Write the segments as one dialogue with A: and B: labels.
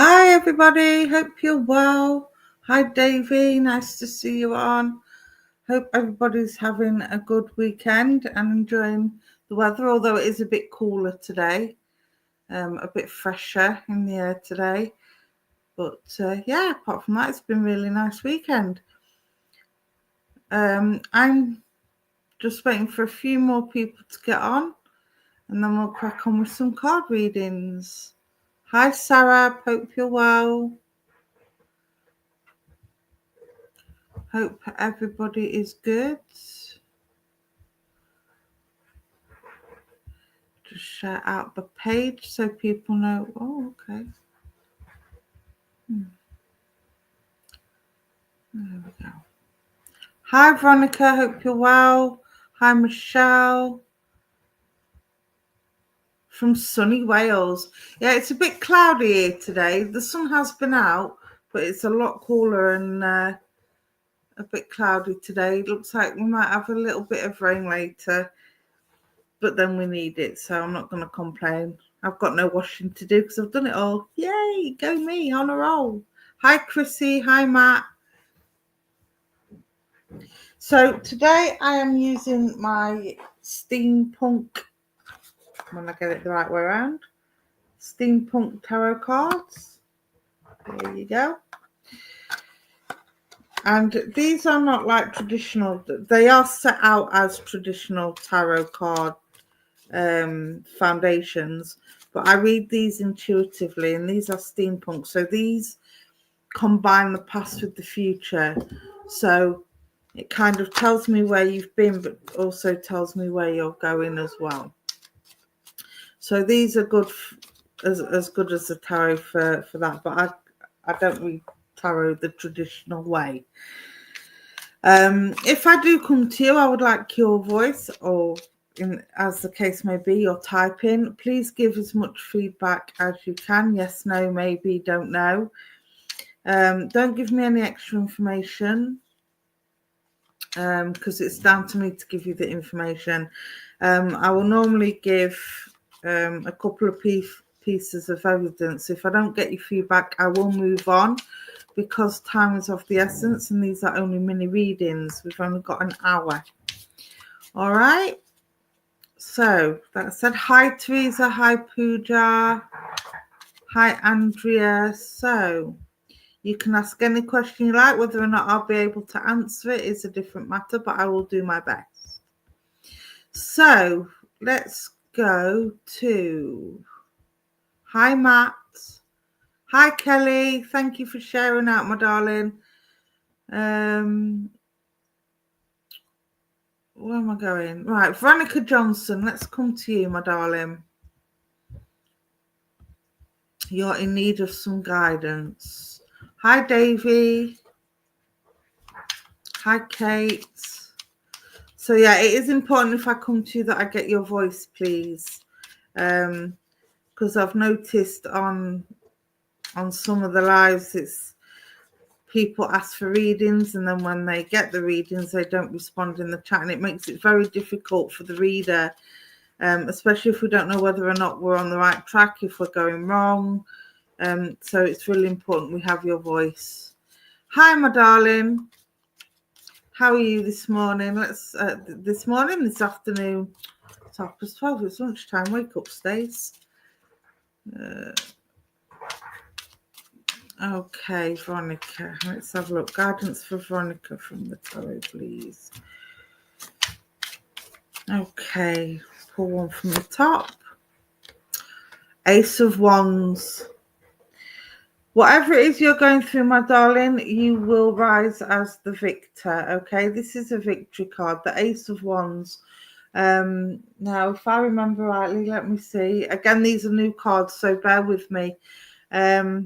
A: Hi everybody, hope you're well. Hi Davey, nice to see you on. Hope everybody's having a good weekend and enjoying the weather, although it is a bit cooler today, a bit fresher in the air today. But yeah, apart from that, it's been a really nice weekend. I'm just waiting for a few more people to get on and then we'll crack on with some card readings. Hi Sarah, hope you're well. Hope everybody is good. Just share out the page so people know. Oh, okay. There we go. Hi, Veronica. Hope you're well. Hi, Michelle from sunny Wales. Yeah, it's a bit cloudy here today. The sun has been out, but it's a lot cooler and a bit cloudy today. It looks like we might have a little bit of rain later, but then we need it, so I'm not going to complain. I've got no washing to do because I've done it all. Yay, go me, on a roll. Hi, Chrissy. Hi, Matt. So today I am using my steampunk, when I get it the right way around, steampunk tarot cards. There you go. And these are not like traditional, they are set out as traditional tarot card foundations, but I read these intuitively, and these are steampunk. So these combine the past with the future. So it kind of tells me where you've been, but also tells me where you're going as well. So these are good, as good as the tarot for that. But I don't read tarot the traditional way. If I do come to you, I would like your voice, or as the case may be, your type in. Please give as much feedback as you can. Yes, no, maybe, don't know. Don't give me any extra information, because it's down to me to give you the information. I will normally give a couple of pieces of evidence. If I don't get your feedback, I will move on, because time is of the essence, and these are only mini readings. We've only got an hour. All right. So that said, hi Teresa, hi Pooja, hi Andrea. So you can ask any question you like. Whether or not I'll be able to answer it is a different matter, but I will do my best. So let's go to, hi Matt, hi Kelly. Thank you for sharing out, my darling. Where am I going? Right, Veronica Johnson, let's come to you, my darling. You're in need of some guidance. Hi Davey. Hi Kate. So yeah, it is important if I come to you that I get your voice, please, because I've noticed on some of the lives, it's people ask for readings, and then when they get the readings, they don't respond in the chat, and it makes it very difficult for the reader, especially if we don't know whether or not we're on the right track, if we're going wrong. So it's really important we have your voice. Hi, my darling. How are you this morning? This afternoon. It's 12:30. It's lunchtime. Wake up, Stace. Okay, Veronica. Let's have a look. Guidance for Veronica from the tarot, please. Okay, pull one from the top. Ace of Wands. Whatever it is you're going through, my darling, you will rise as the victor. Okay, this is a victory card, the Ace of Wands. Now, if I remember rightly, let me see. Again, these are new cards, so bear with me. There's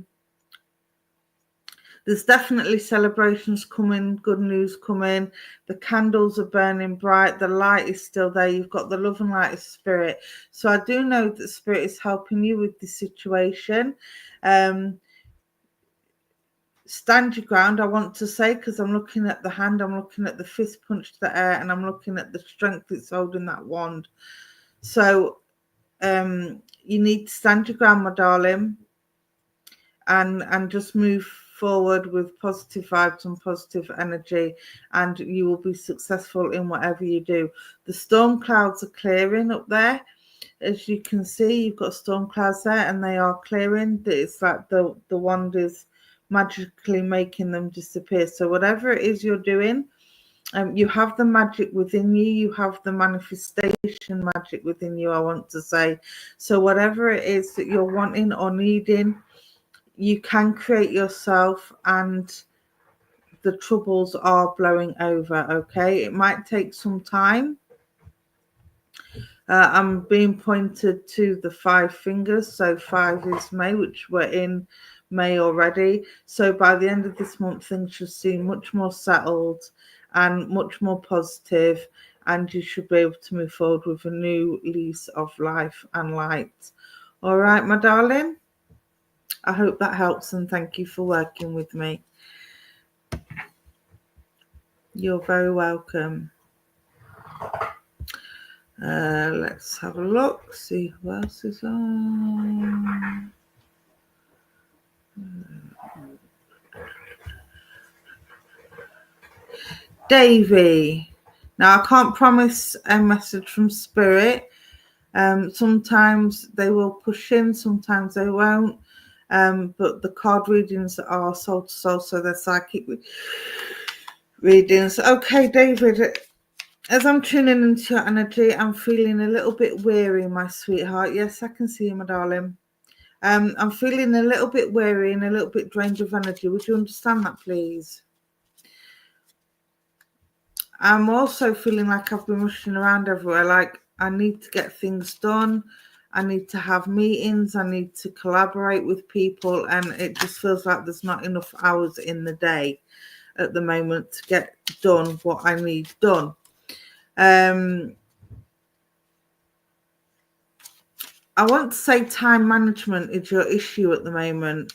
A: definitely celebrations coming, good news coming. The candles are burning bright. The light is still there. You've got the love and light of spirit. So I do know that spirit is helping you with this situation. Stand your ground, I want to say, because I'm looking at the hand, I'm looking at the fist punch to the air, and I'm looking at the strength that's holding that wand. So you need to stand your ground, my darling. and just move forward with positive vibes and positive energy, and you will be successful in whatever you do. The storm clouds are clearing up there. As you can see, you've got storm clouds there and they are clearing. It's like the wand is magically making them disappear. So whatever it is you're doing, you have the magic within you. You have the manifestation magic within you, I want to say. So whatever it is that you're wanting or needing, you can create yourself, and the troubles are blowing over. Okay, it might take some time. I'm being pointed to the 5 fingers. So 5 is May, which we're in May already. So by the end of this month, things should seem much more settled and much more positive, and you should be able to move forward with a new lease of life and light. All right, my darling. I hope that helps, and thank you for working with me. You're very welcome. Let's have a look, see who else is on. Davey. Now, I can't promise a message from Spirit. Sometimes they will push in, sometimes they won't. But the card readings are soul to soul, so they're psychic readings. Okay, David, as I'm tuning into your energy, I'm feeling a little bit weary, my sweetheart. Yes, I can see you, my darling. I'm feeling a little bit weary and a little bit drained of energy. Would you understand that, please? I'm also feeling like I've been rushing around everywhere. Like, I need to get things done. I need to have meetings. I need to collaborate with people. And it just feels like there's not enough hours in the day at the moment to get done what I need done. I want to say time management is your issue at the moment.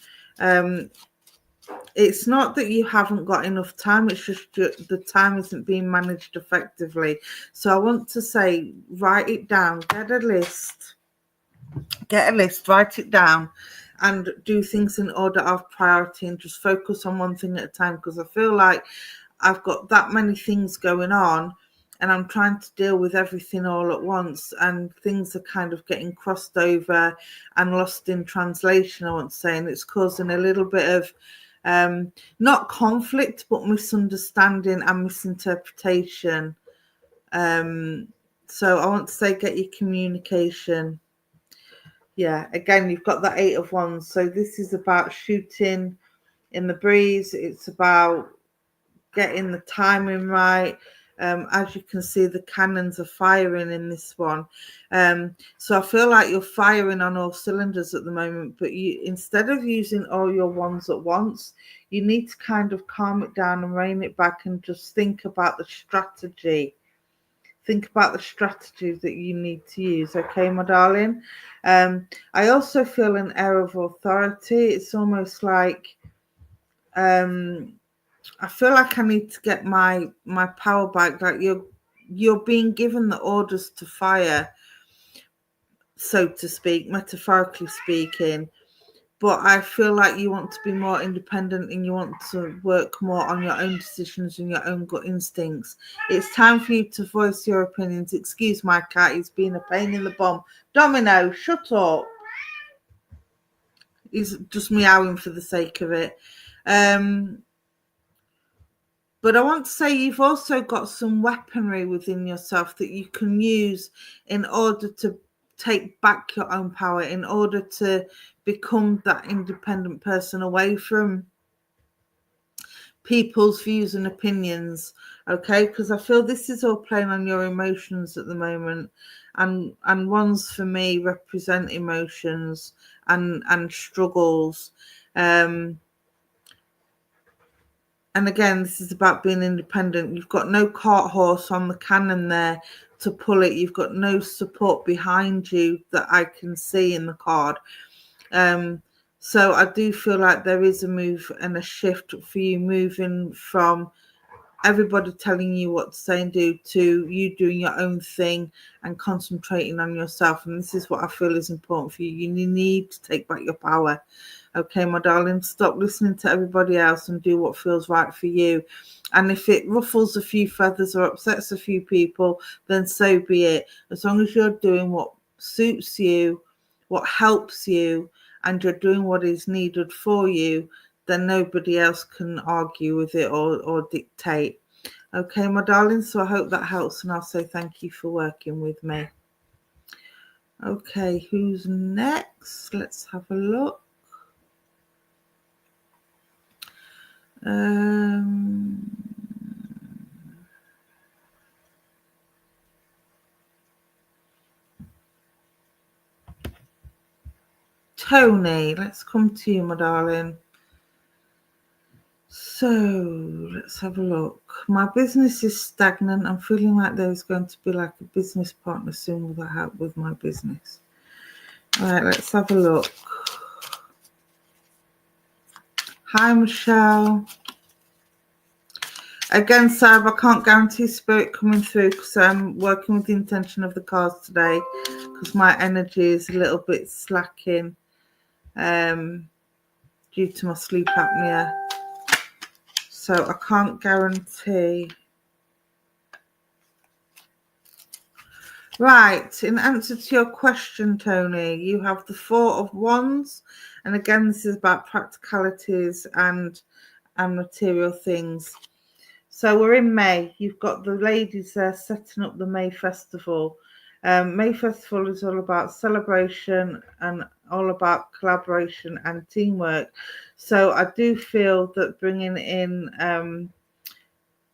A: It's not that you haven't got enough time, it's just the time isn't being managed effectively. So I want to say, write it down, get a list, write it down, and do things in order of priority, and just focus on one thing at a time, because I feel like I've got that many things going on and I'm trying to deal with everything all at once, and things are kind of getting crossed over and lost in translation, I want to say, and it's causing a little bit of not conflict, but misunderstanding and misinterpretation. So I want to say, get your communication. Yeah, again, you've got that 8 of Wands. So this is about shooting in the breeze. It's about getting the timing right. As you can see, the cannons are firing in this one. So I feel like you're firing on all cylinders at the moment, but you, instead of using all your wands at once, you need to kind of calm it down and rein it back and just think about the strategy. Think about the strategies that you need to use. Okay, my darling. I also feel an air of authority. It's almost like I feel like I need to get my power back. Like you're being given the orders to fire, so to speak, metaphorically speaking. But I feel like you want to be more independent and you want to work more on your own decisions and your own gut instincts. It's time for you to voice your opinions. Excuse my cat, he's been a pain in the bum. Domino, shut up. He's just meowing for the sake of it. But I want to say you've also got some weaponry within yourself that you can use in order to take back your own power, in order to become that independent person away from people's views and opinions. Okay, because I feel this is all playing on your emotions at the moment, and ones for me represent emotions and struggles. And again, this is about being independent. You've got no cart horse on the cannon there to pull it. You've got no support behind you that I can see in the card. So I do feel like there is a move and a shift for you, moving from everybody telling you what to say and do to you doing your own thing and concentrating on yourself. And this is what I feel is important for you. You need to take back your power. Okay, my darling, stop listening to everybody else and do what feels right for you. And if it ruffles a few feathers or upsets a few people, then so be it. As long as you're doing what suits you, what helps you, and you're doing what is needed for you, then nobody else can argue with it or dictate. Okay, my darling, so I hope that helps, and I'll say thank you for working with me. Okay, who's next? Let's have a look. Tony, let's come to you, my darling. So let's have a look. My business is stagnant. I'm feeling like there's going to be like a business partner soon with help with my business. All right, let's have a look. Hi, Michelle. Again, Sab, I can't guarantee spirit coming through because I'm working with the intention of the cards today because my energy is a little bit slacking due to my sleep apnea. So I can't guarantee. Right, in answer to your question, Tony, you have the Four of Wands. And again, this is about practicalities and material things. So we're in May. You've got the ladies there setting up the May Festival. May Festival is all about celebration and all about collaboration and teamwork. So I do feel that bringing in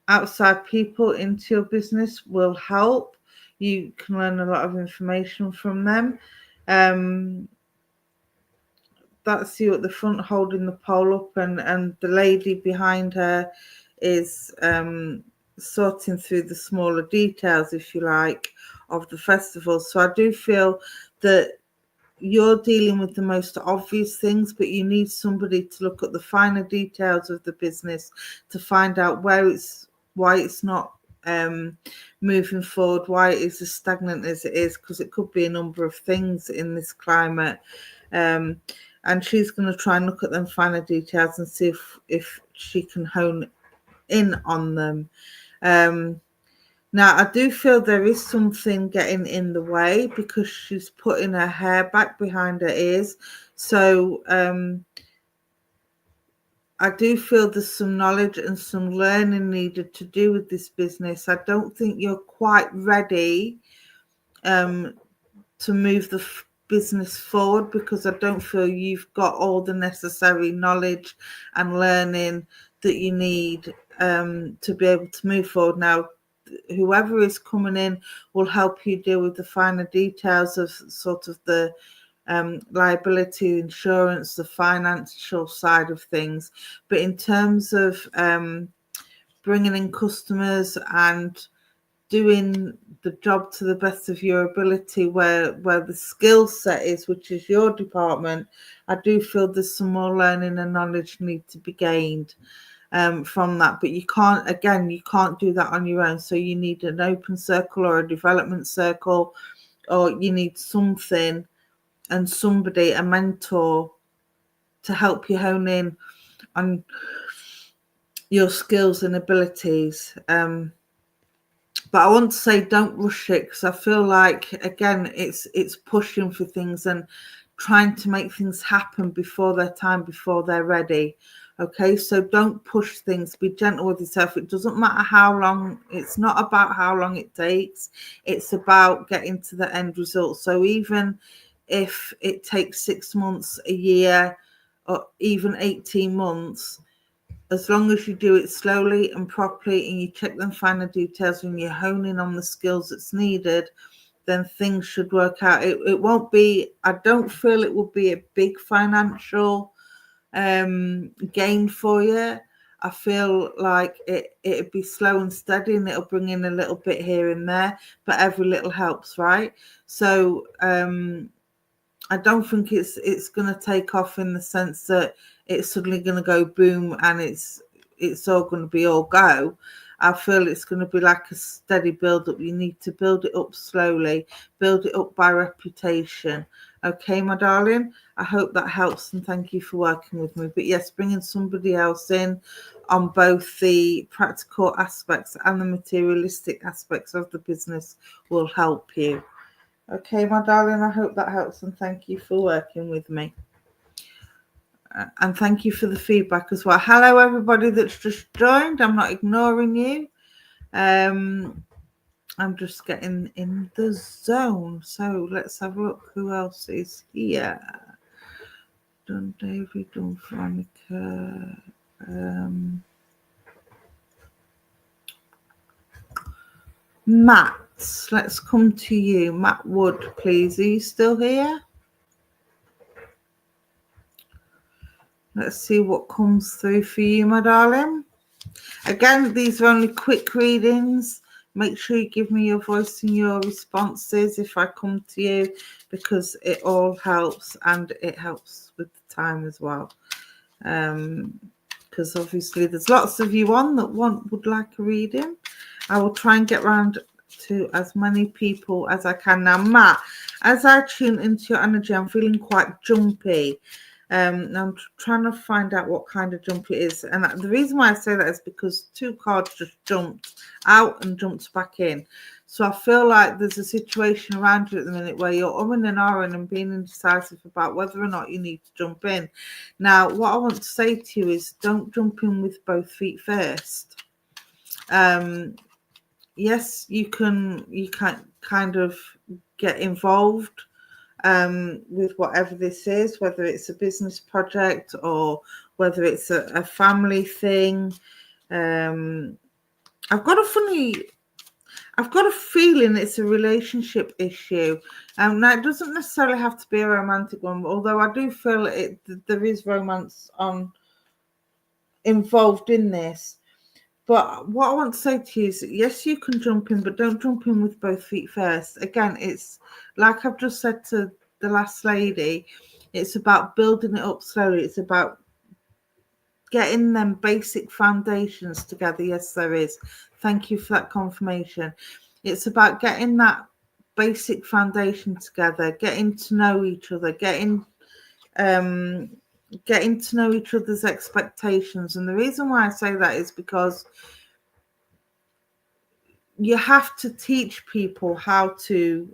A: outside people into your business will help. You can learn a lot of information from them. That's you at the front holding the pole up, and the lady behind her is sorting through the smaller details, if you like, of the festival. So I do feel that you're dealing with the most obvious things, but you need somebody to look at the finer details of the business to find out why it's not moving forward, why it is as stagnant as it is, because it could be a number of things in this climate. And she's going to try and look at them finer details and see if she can hone in on them. Now, I do feel there is something getting in the way because she's putting her hair back behind her ears. So I do feel there's some knowledge and some learning needed to do with this business. I don't think you're quite ready to move the business forward because I don't feel you've got all the necessary knowledge and learning that you need to be able to move forward. Now, whoever is coming in will help you deal with the finer details of sort of the liability insurance, the financial side of things. But in terms of bringing in customers and doing the job to the best of your ability where the skill set is, which is your department, I do feel there's some more learning and knowledge need to be gained from that. But you can't do that on your own. So you need an open circle or a development circle, or you need something and somebody, a mentor, to help you hone in on your skills and abilities. But I want to say don't rush it because I feel like, again, it's pushing for things and trying to make things happen before their time, before they're ready. Okay, so don't push things. Be gentle with yourself. It doesn't matter how long. It's not about how long it takes. It's about getting to the end result. So even if it takes 6 months, a year, or even 18 months, as long as you do it slowly and properly and you check them finer details and you're honing on the skills that's needed, then things should work out. It won't be, I don't feel it will be a big financial gain for you. I feel like it'd be slow and steady and it'll bring in a little bit here and there, but every little helps, right? So I don't think it's going to take off in the sense that it's suddenly going to go boom and it's all going to be all go. I feel it's going to be like a steady build up. You need to build it up slowly, build it up by reputation. Okay, my darling, I hope that helps, and thank you for working with me. But yes, bringing somebody else in on both the practical aspects and the materialistic aspects of the business will help you. Okay, my darling, I hope that helps, and thank you for working with me. And thank you for the feedback as well. Hello, everybody that's just joined. I'm not ignoring you. I'm just getting in the zone. So let's have a look who else is here. Done David, done Veronica. Matt, let's come to you. Matt Wood, please. Are you still here? Let's see what comes through for you, my darling. Again, these are only quick readings. Make sure you give me your voice and your responses if I come to you, because it all helps, and it helps with the time as well. Because obviously there's lots of you on that would like a reading. I will try and get round to as many people as I can. Now, Matt, as I tune into your energy, I'm feeling quite jumpy. I'm trying to find out what kind of jump it is, and the reason why I say that is because 2 cards just jumped out and jumped back in. So I feel like there's a situation around you at the minute where you're umming and ahhing and being indecisive about whether or not you need to jump in. Now, what I want to say to you is don't jump in with both feet first. Yes, you can kind of get involved with whatever this is, whether it's a business project or whether it's a family thing. I've got a feeling it's a relationship issue. Now, it doesn't necessarily have to be a romantic one, although I do feel there is romance involved in this. But what I want to say to you is, yes, you can jump in, but don't jump in with both feet first. Again, it's like I've just said to the last lady, it's about building it up slowly. It's about getting them basic foundations together. Yes, there is. Thank you for that confirmation. It's about getting that basic foundation together, getting to know each other, getting to know each other's expectations. And the reason why I say that is because you have to teach people how to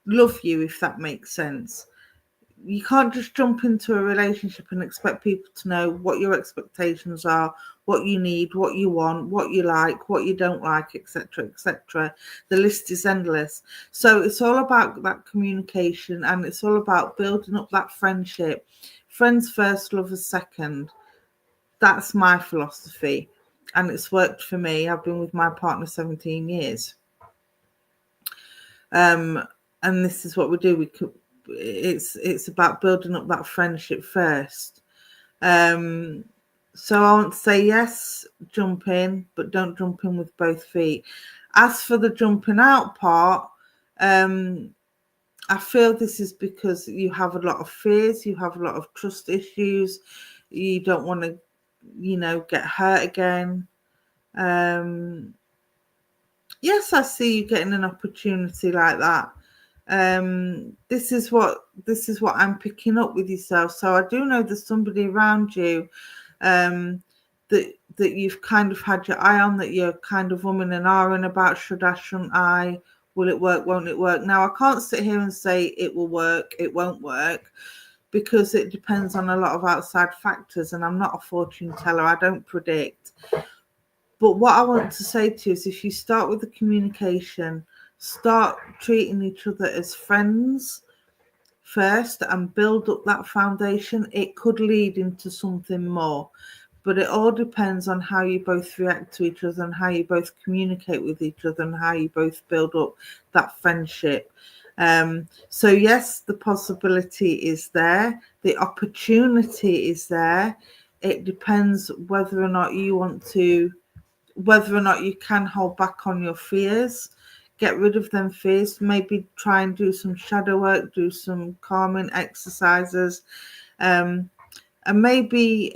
A: love you, if that makes sense. You can't just jump into a relationship and expect people to know what your expectations are, what you need, what you want, what you like, what you don't like, etc., etc. The list is endless. So it's all about that communication, and it's all about building up that friendship. Friends first, lovers second. That's my philosophy, and it's worked for me. I've been with my partner 17 years. And this is what we do. It's about building up that friendship first. So I want to say, yes, jump in, but don't jump in with both feet. As for the jumping out part, I feel this is because you have a lot of fears, you have a lot of trust issues, you don't want to, get hurt again. Yes, I see you getting an opportunity like that. This is what I'm picking up with yourself. So I do know there's somebody around you that you've kind of had your eye on, that you're kind of umming and ahhing about. Should I, shouldn't I? Will it work? Won't it work? Now, I can't sit here and say it will work, it won't work, because it depends on a lot of outside factors, and I'm not a fortune teller. I don't predict. But what I want to say to you is, if you start with the communication, start treating each other as friends first and build up that foundation, it could lead into something more. But it all depends on how you both react to each other and how you both communicate with each other and how you both build up that friendship. So yes, the possibility is there. The opportunity is there. It depends whether or not you can hold back on your fears, get rid of them fears, maybe try and do some shadow work, do some calming exercises, and maybe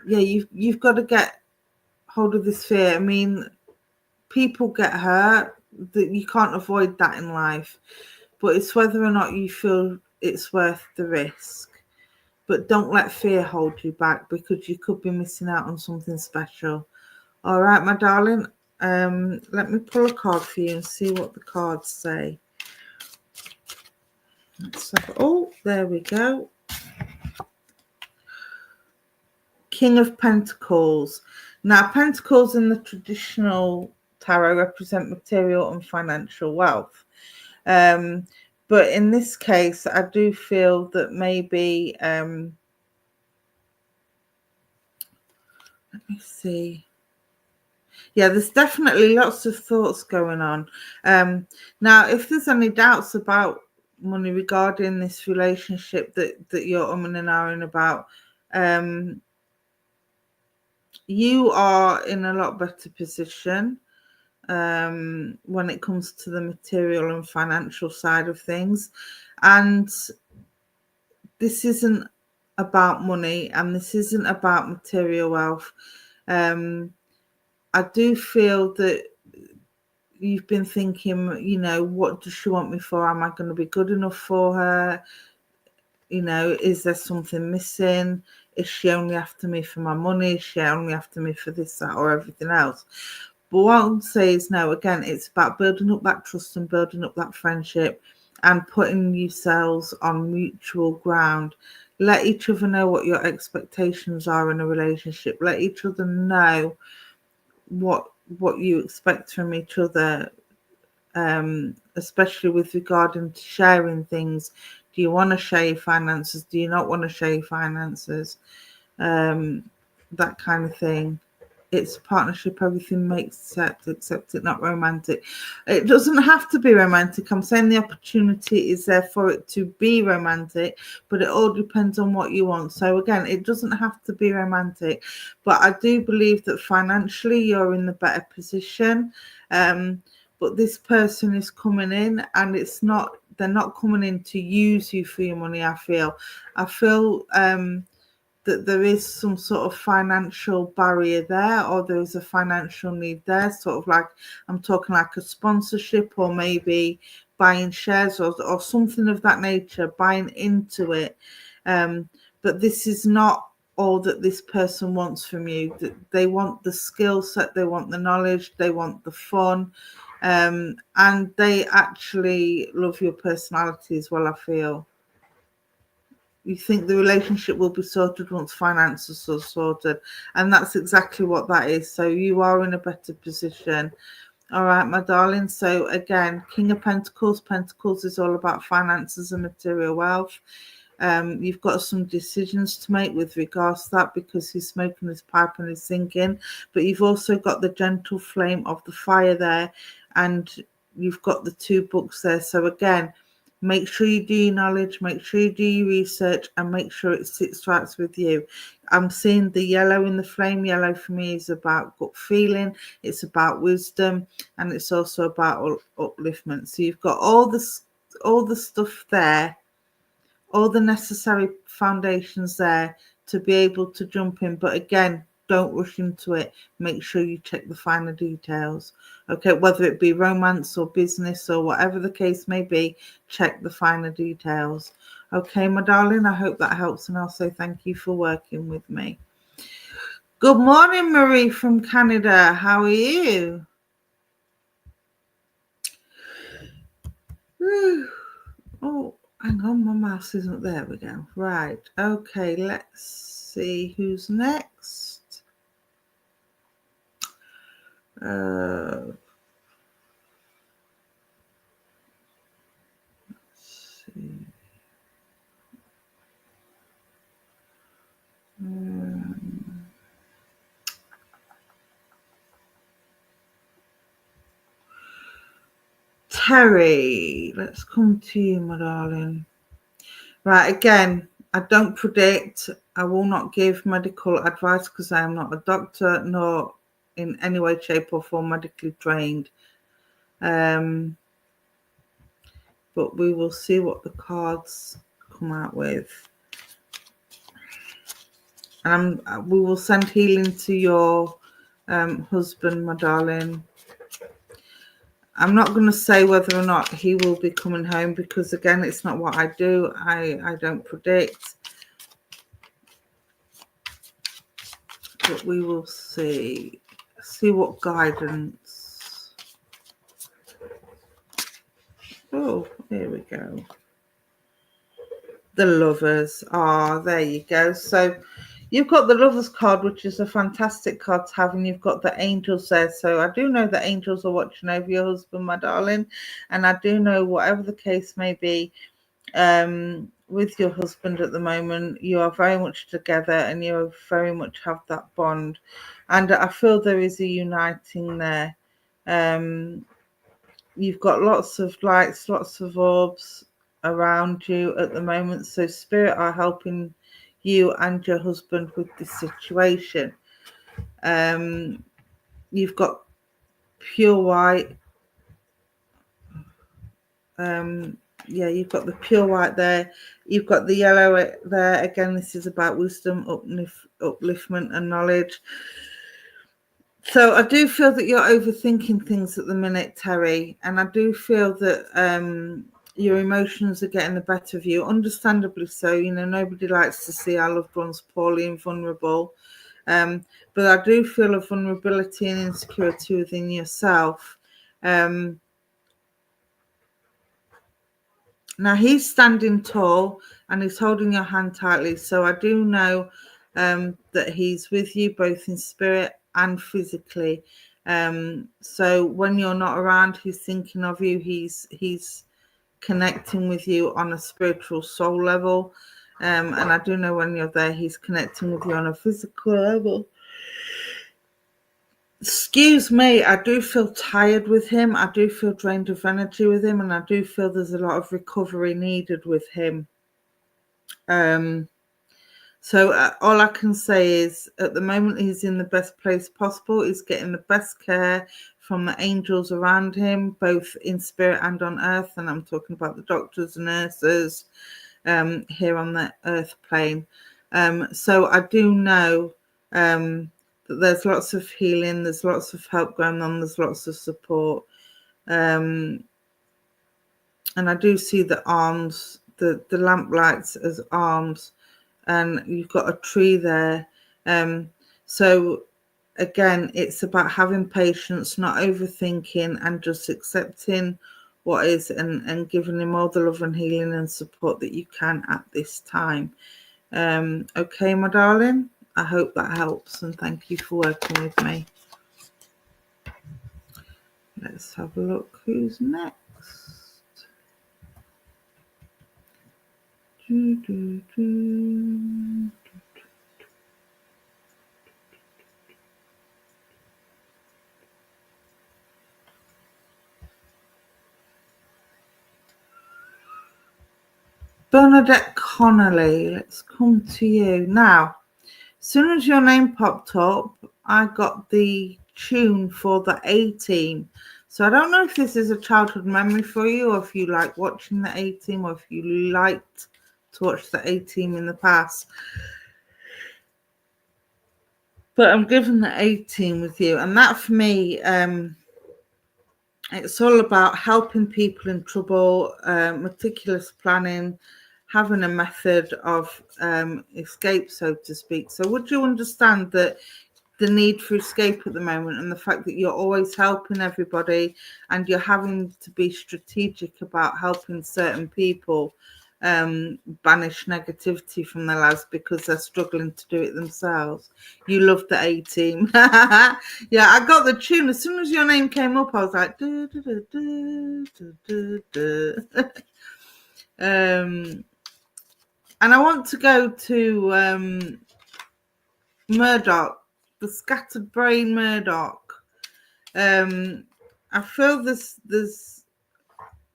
A: you've got to get hold of this fear. I mean, people get hurt. That you can't avoid that in life, but it's whether or not you feel it's worth the risk. But don't let fear hold you back, because you could be missing out on something special. All right, my darling. Let me pull a card for you and see what the cards say. Let's have, oh, there we go. King of Pentacles. Now, Pentacles in the traditional tarot represent material and financial wealth. But in this case, I do feel that maybe, let me see. Yeah, there's definitely lots of thoughts going on. Now, if there's any doubts about money regarding this relationship that you're umming and ahhing about, you are in a lot better position when it comes to the material and financial side of things. And this isn't about money, and this isn't about material wealth. I do feel that you've been thinking, you know, what does she want me for? Am I going to be good enough for her? You know, is there something missing? Is she only after me for my money? Is she only after me for this, that, or everything else? But what I would say is, no, again, it's about building up that trust and building up that friendship and putting yourselves on mutual ground. Let each other know what your expectations are in a relationship. Let each other know what you expect from each other, especially with regarding to sharing things. Do you want to share your finances? Do you not want to share your finances? That kind of thing. It's a partnership. Everything makes sense, except it's not romantic. It doesn't have to be romantic. I'm saying the opportunity is there for it to be romantic, but it all depends on what you want. So again, it doesn't have to be romantic, but I do believe that financially you're in the better position. But this person is coming in, and they're not coming in to use you for your money. I feel that there is some sort of financial barrier there, or there's a financial need there, sort of like, I'm talking like a sponsorship, or maybe buying shares or something of that nature, buying into it. But this is not all that this person wants from you. They want the skill set, they want the knowledge, they want the fun, and they actually love your personality as well, I feel. You think the relationship will be sorted once finances are sorted, and that's exactly what that is. So you are in a better position. All right, my darling. So again, King of Pentacles. Pentacles is all about finances and material wealth. You've got some decisions to make with regards to that, because he's smoking his pipe and he's thinking. But you've also got the gentle flame of the fire there, and you've got the two books there. So again, make sure you do your knowledge, make sure you do your research, and make sure it sits right with you. I'm seeing the yellow in the flame. Yellow for me is about gut feeling, it's about wisdom, and it's also about upliftment. So you've got all the stuff there, all the necessary foundations there to be able to jump in. But again, don't rush into it. Make sure you check the finer details. Okay, whether it be romance or business or whatever the case may be, check the finer details. Okay, my darling, I hope that helps, and I'll say thank you for working with me. Good morning, Marie from Canada. How are you? Oh, hang on, my mouse isn't there. We go. Right. Okay, let's see who's next. Let's see. Terry, let's come to you, my darling. Right, again, I don't predict. I will not give medical advice because I am not a doctor, nor in any way, shape or form medically trained. But we will see what the cards come out with. And we will send healing to your husband, my darling. I'm not going to say whether or not he will be coming home because, again, it's not what I do. I don't predict. But we will see. See what guidance. Oh, here we go. The Lovers. Ah, there you go. So you've got the Lovers card, which is a fantastic card to have, and you've got the angels there. So I do know that angels are watching over your husband, my darling, and I do know, whatever the case may be, with your husband at the moment, you are very much together and you very much have that bond, and I feel there is a uniting there. You've got lots of lights, lots of orbs around you at the moment, so spirit are helping you and your husband with this situation. You've got pure white. You've got the pure white there. You've got the yellow there. Again, this is about wisdom, upliftment and knowledge. So I do feel that you're overthinking things at the minute, Terry, and I do feel that your emotions are getting the better of you, understandably so. You know, nobody likes to see our loved ones poorly and vulnerable. But I do feel a vulnerability and insecurity within yourself. Now he's standing tall and he's holding your hand tightly. So I do know that he's with you both in spirit and physically. So when you're not around, he's thinking of you. He's connecting with you on a spiritual soul level. And I do know when you're there, he's connecting with you on a physical level. Excuse me, I do feel tired with him. I do feel drained of energy with him, and I do feel there's a lot of recovery needed with him. So all I can say is at the moment he's in the best place possible. He's getting the best care from the angels around him, both in spirit and on earth. And I'm talking about the doctors and nurses here on the earth plane. So I do know that there's lots of healing, there's lots of help going on, there's lots of support. And I do see the arms, the lamp lights as arms, and you've got a tree there. So again, it's about having patience, not overthinking, and just accepting what is and giving him all the love and healing and support that you can at this time. Okay, my darling, I hope that helps, and thank you for working with me. Let's have a look who's next. Bernadette Connolly, let's come to you. Now, as soon as your name popped up, I got the tune for the A-Team. So I don't know if this is a childhood memory for you, or if you like watching the A-Team, or if you liked to watch the A-Team in the past. But I'm giving the A-Team with you. And that for me, it's all about helping people in trouble, meticulous planning, having a method of escape, so to speak. So would you understand that the need for escape at the moment, and the fact that you're always helping everybody and you're having to be strategic about helping certain people banish negativity from their lives because they're struggling to do it themselves? You love the A-Team. Yeah, I got the tune as soon as your name came up. I was like, duh, duh, duh, duh, duh, duh. And I want to go to Murdoch, the scattered brain Murdoch. I feel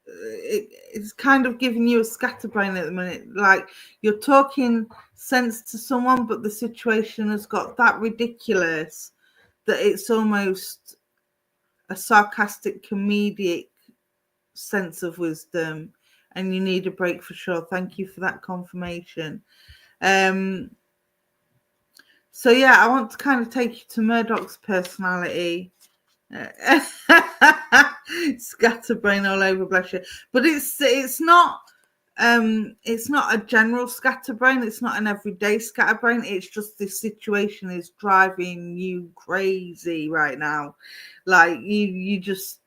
A: it's kind of giving you a scatterbrain at the minute. Like you're talking sense to someone, but the situation has got that ridiculous that it's almost a sarcastic, comedic sense of wisdom, and you need a break for sure. Thank you for that confirmation. So yeah, I want to kind of take you to Murdoch's personality. Scatterbrain all over, bless you. But it's not a general scatterbrain. It's not an everyday scatterbrain. It's just this situation is driving you crazy right now. Like you just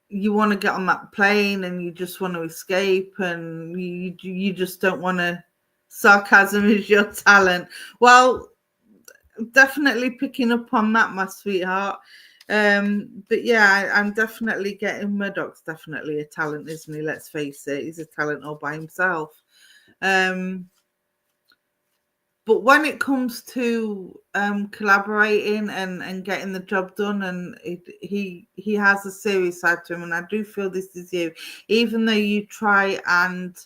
A: you want to get on that plane and you just want to escape, and you just don't want to. Sarcasm is your talent. Well, definitely picking up on that, my sweetheart. But yeah, I'm definitely getting Murdoch's definitely a talent, isn't he? Let's face it, he's a talent all by himself. But when it comes to collaborating and getting the job done, and he has a serious side to him, and I do feel this is you, even though you try and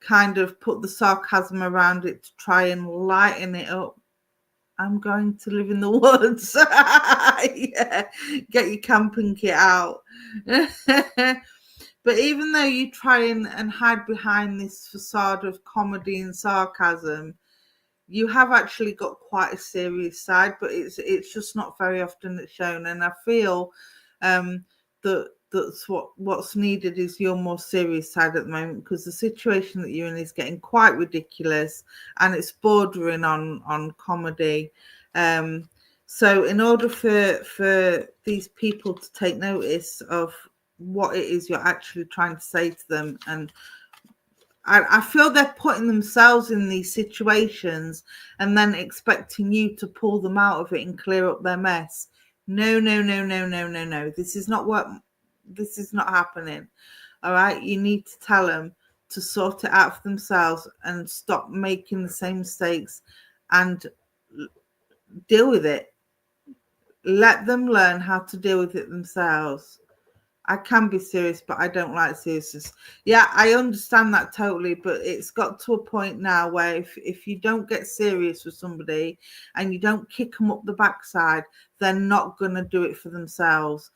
A: kind of put the sarcasm around it to try and lighten it up. I'm going to live in the woods. Yeah, get your camping kit out. But even though you try and hide behind this facade of comedy and sarcasm, you have actually got quite a serious side, but it's just not very often it's shown. And I feel that's what's needed is your more serious side at the moment, because the situation that you're in is getting quite ridiculous and it's bordering on comedy. So in order for these people to take notice of what it is you're actually trying to say to them, and I feel they're putting themselves in these situations and then expecting you to pull them out of it and clear up their mess. No. This is not happening. All right. You need to tell them to sort it out for themselves and stop making the same mistakes and deal with it. Let them learn how to deal with it themselves. I can be serious, but I don't like seriousness. Yeah, I understand that totally, but it's got to a point now where if you don't get serious with somebody and you don't kick them up the backside, they're not going to do it for themselves.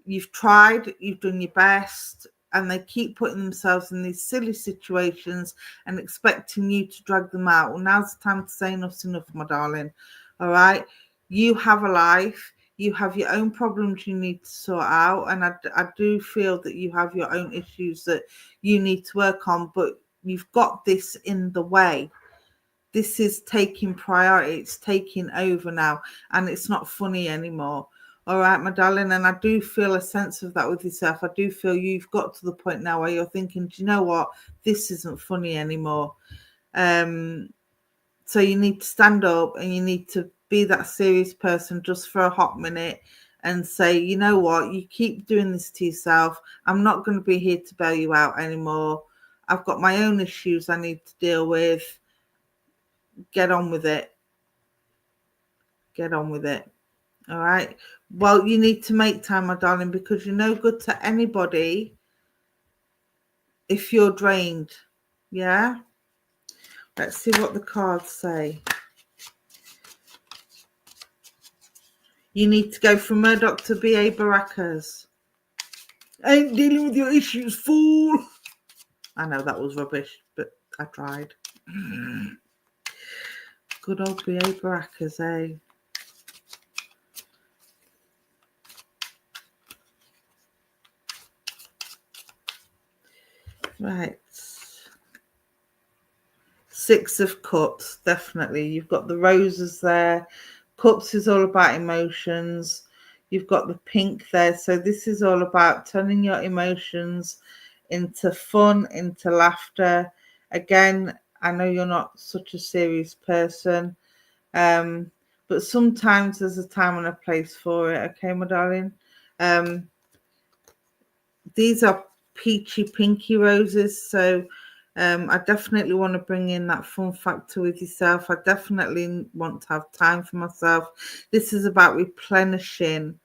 A: You've tried, you've done your best, and they keep putting themselves in these silly situations and expecting you to drag them out. Well, now's the time to say enough's enough, my darling. All right? You have a life. You have your own problems you need to sort out, and I do feel that you have your own issues that you need to work on, but you've got this in the way. This is taking priority. It's taking over now, and it's not funny anymore. All right, my darling, and I do feel a sense of that with yourself. I do feel you've got to the point now where you're thinking, do you know what? This isn't funny anymore. So you need to stand up and you need to be that serious person just for a hot minute and say, you know what, you keep doing this to yourself. I'm not going to be here to bail you out anymore. I've got my own issues I need to deal with. Get on with it. Get on with it. All right. Well, you need to make time, my darling, because you're no good to anybody if you're drained. Yeah. Let's see what the cards say. You need to go from Murdoch to B.A. Baracus. I ain't dealing with your issues, fool. I know that was rubbish, but I tried. Good old B.A. Baracus, eh? Right. Six of Cups, definitely. You've got the roses there. Cups is all about emotions. You've got the pink there. So this is all about turning your emotions into fun, into laughter. Again, I know you're not such a serious person, but sometimes there's a time and a place for it. Okay, my darling. These are peachy pinky roses. So I definitely want to bring in that fun factor with yourself. I definitely want to have time for myself. This is about replenishing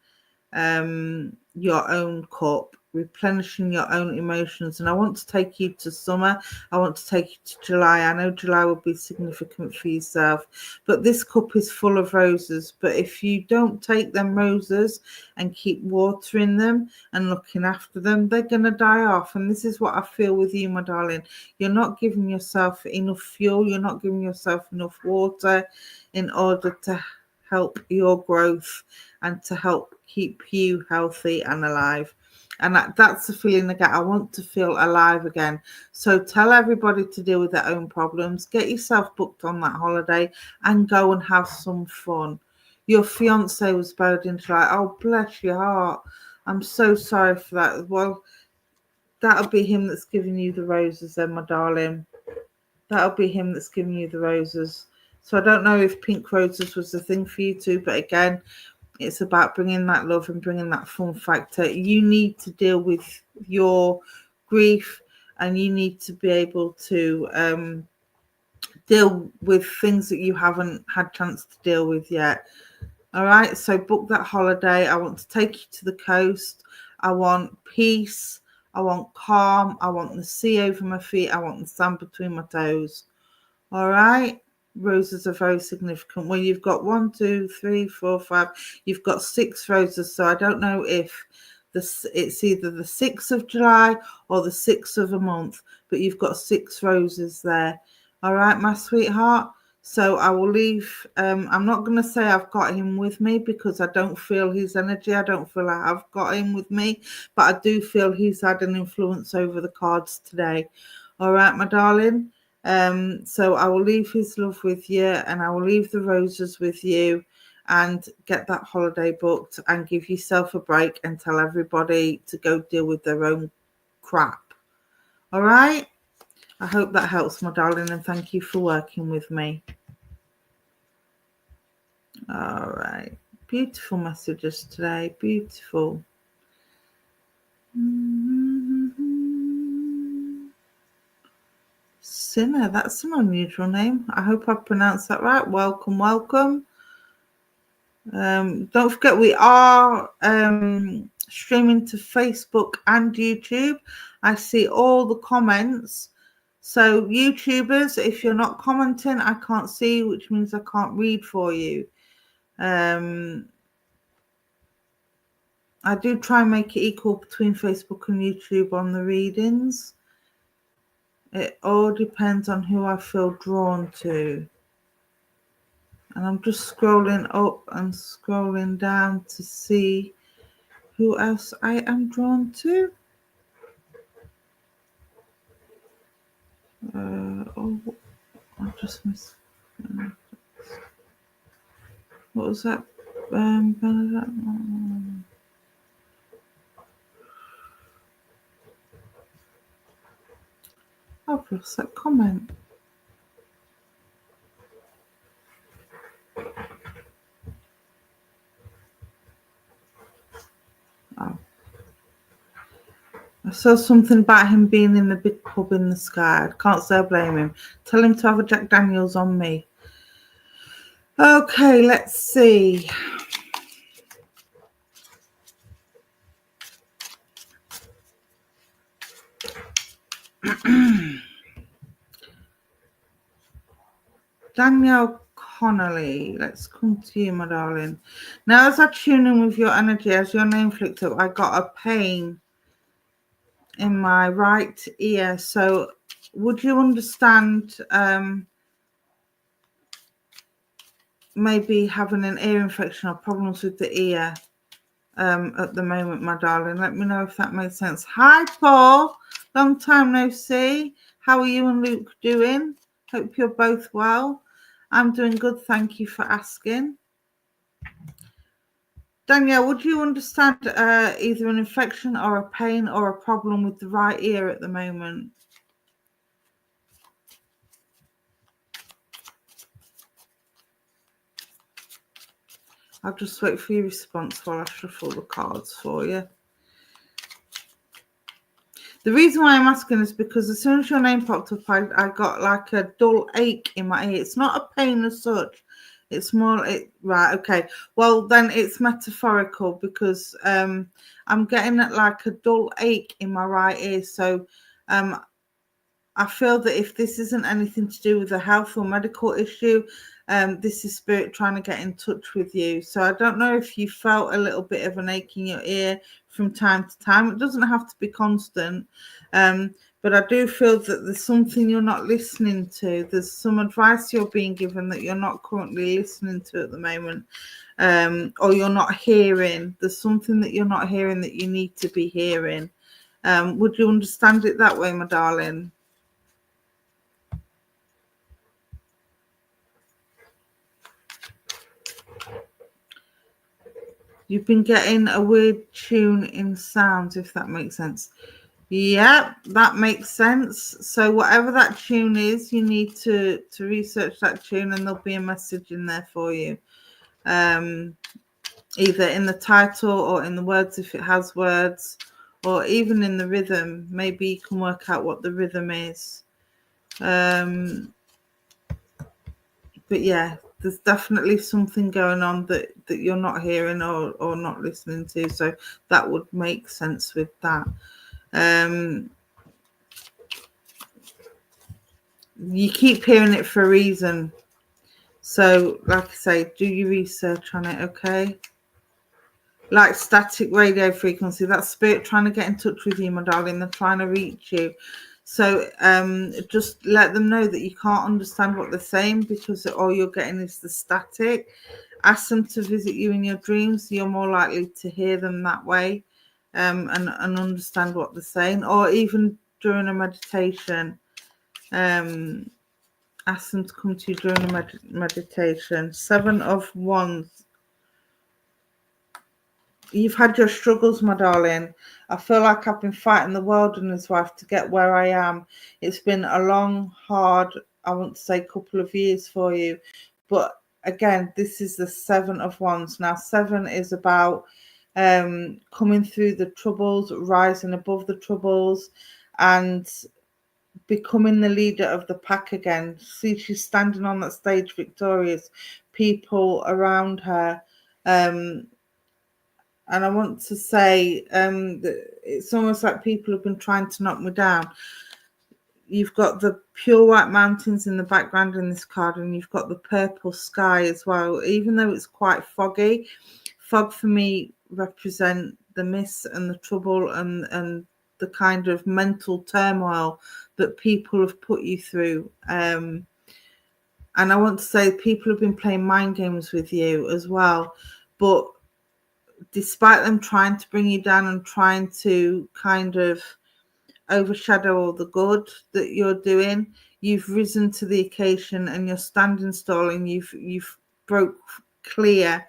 A: your own cup, replenishing your own emotions. And I want to take you to summer. I want to take you to July. I know July will be significant for yourself, but this cup is full of roses. But if you don't take them roses and keep watering them and looking after them, they're going to die off. And this is what I feel with you, my darling. You're not giving yourself enough fuel. You're not giving yourself enough water in order to help your growth and to help keep you healthy and alive. And that's the feeling I get. I want to feel alive again. So tell everybody to deal with their own problems. Get yourself booked on that holiday and go and have some fun. Your fiance was buried in July. Oh, bless your heart. I'm so sorry for that. Well, that'll be him that's giving you the roses then, my darling. That'll be him that's giving you the roses. So I don't know if pink roses was the thing for you too, but again, it's about bringing that love and bringing that fun factor. You need to deal with your grief, and you need to be able to deal with things that you haven't had chance to deal with yet. All right, so book that holiday. I want to take you to the coast. I want peace. I want calm. I want the sea over my feet. I want the sand between my toes. All right. Roses are very significant. Well, you've got 1, 2, 3, 4, 5. You've got 6 roses. So I don't know if it's either the 6th of July or the 6th of a month, but you've got 6 roses there. All right, my sweetheart. So I will leave. I'm not going to say I've got him with me because I don't feel his energy. I don't feel I have got him with me, but I do feel he's had an influence over the cards today. All right, my darling. So I will leave his love with you, and I will leave the roses with you, and get that holiday booked and give yourself a break and tell everybody to go deal with their own crap. All right. I hope that helps, my darling, and thank you for working with me. All right. Beautiful messages today. Beautiful. Sinner, that's an unusual name. I hope I pronounced that right. Welcome, welcome. Don't forget we are streaming to Facebook and YouTube. I see all the comments. So YouTubers, if you're not commenting, I can't see, which means I can't read for you. I do try and make it equal between Facebook and YouTube on the readings. It all depends on who I feel drawn to. And I'm just scrolling up and scrolling down to see who else I am drawn to. Oh, I just missed. What was that? Bernadette? I've lost that comment. Oh. I saw something about him being in the big pub in the sky. I can't say I blame him. Tell him to have a Jack Daniels on me. Okay, let's see. Danielle Connolly, let's come to you, my darling. Now, as I tune in with your energy, as your name flicked up, I got a pain in my right ear. So would you understand maybe having an ear infection or problems with the ear at the moment, my darling? Let me know if that makes sense. Hi, Paul. Long time no see. How are you and Luke doing? Hope you're both well. I'm doing good. Thank you for asking. Danielle, would you understand either an infection or a pain or a problem with the right ear at the moment? I'll just wait for your response while I shuffle the cards for you. The reason why I'm asking is because as soon as your name popped up, I got like a dull ache in my ear. It's not a pain as such. It's more right. Okay. Well, then it's metaphorical because I'm getting like a dull ache in my right ear. So I feel that if this isn't anything to do with a health or medical issue, this is spirit trying to get in touch with you. So I don't know if you felt a little bit of an ache in your ear from time to time. It doesn't have to be constant. But I do feel that there's something you're not listening to. There's some advice you're being given that you're not currently listening to at the moment, or you're not hearing. There's something that you're not hearing that you need to be hearing. Would you understand it that way, my darling? You've been getting a weird tune in sounds, if that makes sense. Yeah, that makes sense. So whatever that tune is, you need to research that tune, and there'll be a message in there for you. Either in the title or in the words if it has words, or even in the rhythm. Maybe you can work out what the rhythm is. But yeah, there's definitely something going on that you're not hearing or not listening to. So that would make sense with that. You keep hearing it for a reason. So, like I say, do your research on it, okay? Like static radio frequency, that's spirit trying to get in touch with you, my darling. They're trying to reach you. So just let them know that you can't understand what they're saying because all you're getting is the static. Ask them to visit you in your dreams. You're more likely to hear them that way, and understand what they're saying. Or even during a meditation, ask them to come to you during a meditation. 7 of Wands. You've had your struggles, my darling. I feel like I've been fighting the world and his wife to get where I am. It's been a long, hard, I want to say, couple of years for you. But again, this is the 7 of Wands. Now, 7 is about coming through the troubles, rising above the troubles, and becoming the leader of the pack again. See, she's standing on that stage victorious. People around her. And I want to say that it's almost like people have been trying to knock me down. You've got the pure white mountains in the background in this card, and you've got the purple sky as well. Even though it's quite foggy, fog for me represent the mist and the trouble and the kind of mental turmoil that people have put you through. And I want to say people have been playing mind games with you as well. But despite them trying to bring you down and trying to kind of overshadow all the good that you're doing, you've risen to the occasion and you're standing tall, and you've broke clear